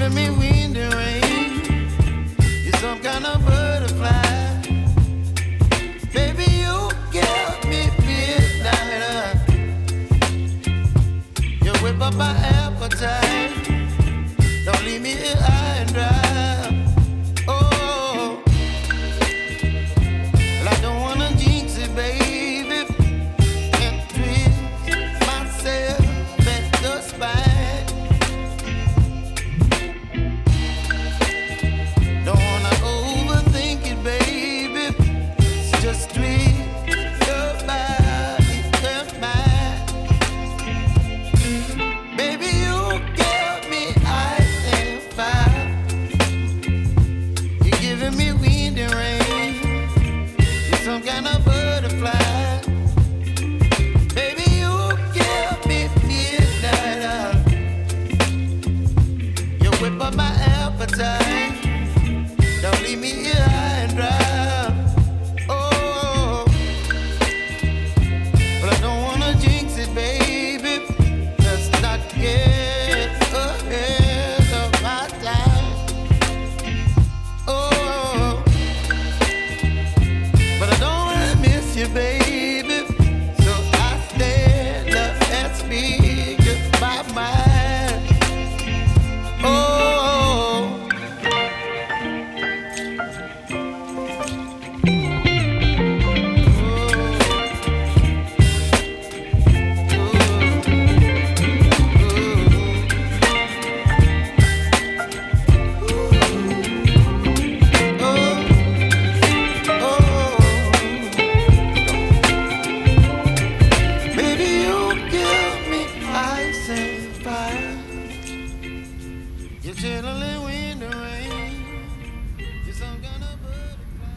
giving me wind and rain. You're some kind of butterfly. Baby, you give me midnight. You whip up my appetite. Don't leave me here high and dry. Oh, well, I don't wanna jinx it, baby, and twist myself at the spine. Don't wanna overthink it, baby. It's just twist your body and mine. Baby, you give me ice and fire. You're giving me wind and rain. You're some kind of butterfly. Baby, you give me midnight. You whip up my appetite. Don't leave me here high and dry. Oh, but I don't wanna jinx it, baby. Let's not get ahead of my time. Oh, but I don't wanna miss you, baby. So I stand up and speak my mind. Oh. Baby, you give me ice and fire. You're chilling wind and rain. You're some kind of butterfly.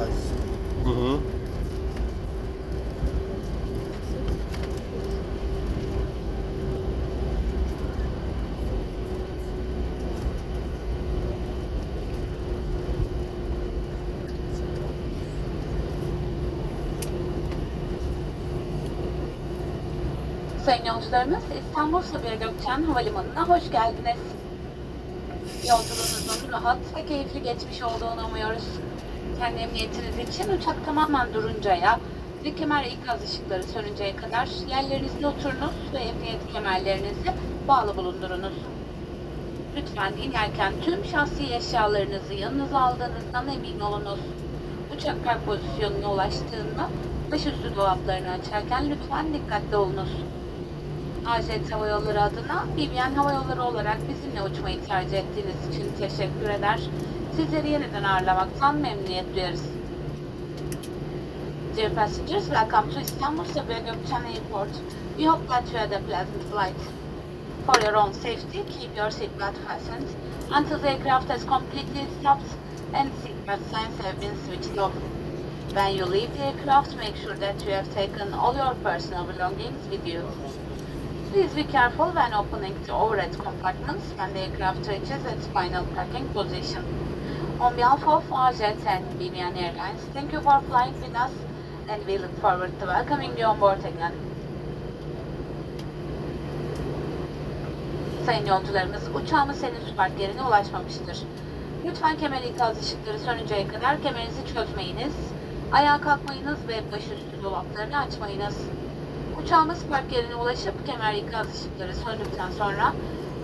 guys. Sayın yolcularımız, İstanbul Sabiha Gökçen Havalimanı'na hoş geldiniz. Yolculuğunuzun rahat ve keyifli geçmiş olduğunu umuyoruz. Kendi emniyetiniz için uçak tamamen duruncaya ve kemer ikaz ışıkları sönünceye kadar yerlerinizde oturunuz ve emniyet kemerlerinizi bağlı bulundurunuz. Lütfen inerken tüm şahsi eşyalarınızı yanınıza aldığınızdan emin olunuz. Uçak park pozisyonuna ulaştığında başüstü dolaplarını açarken lütfen dikkatli olunuz. Ajet Hava Yolları adına BBN Hava Yolları olarak bizimle uçmayı tercih ettiğiniz için teşekkür eder. Sizleri yeniden ağırlamaktan memnuniyet duyarız. Dear passengers, welcome to Istanbul Sabiha Gökçen Airport. We hope that you had a pleasant flight. For your own safety, keep your seatbelt fastened until the aircraft has completely stopped and seatbelt signs have been switched off. When you leave the aircraft, make sure that you have taken all your personal belongings with you. Please be careful when opening the overhead compartments when the aircraft reaches its final parking position. On behalf of Ajet and BBN Airlines, thank you for flying with us and we look forward to welcoming you on board again. Sayın yolcularımız, uçağımız henüz park yerine ulaşmamıştır. Lütfen kemer ikaz ışıkları sönünceye kadar kemerinizi çözmeyiniz, ayağa kalkmayınız ve başüstü dolaplarını açmayınız. Uçağımız park yerine ulaşıp kemer ikaz ışıkları söndükten sonra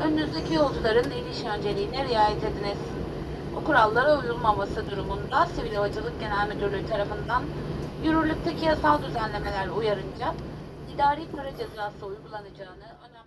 önünüzdeki yolcuların iniş önceliğine riayet ediniz. Bu kurallara uyulmaması durumunda Sivil Havacılık Genel Müdürlüğü tarafından yürürlükteki yasal düzenlemeler uyarınca idari para cezası uygulanacağını önemli.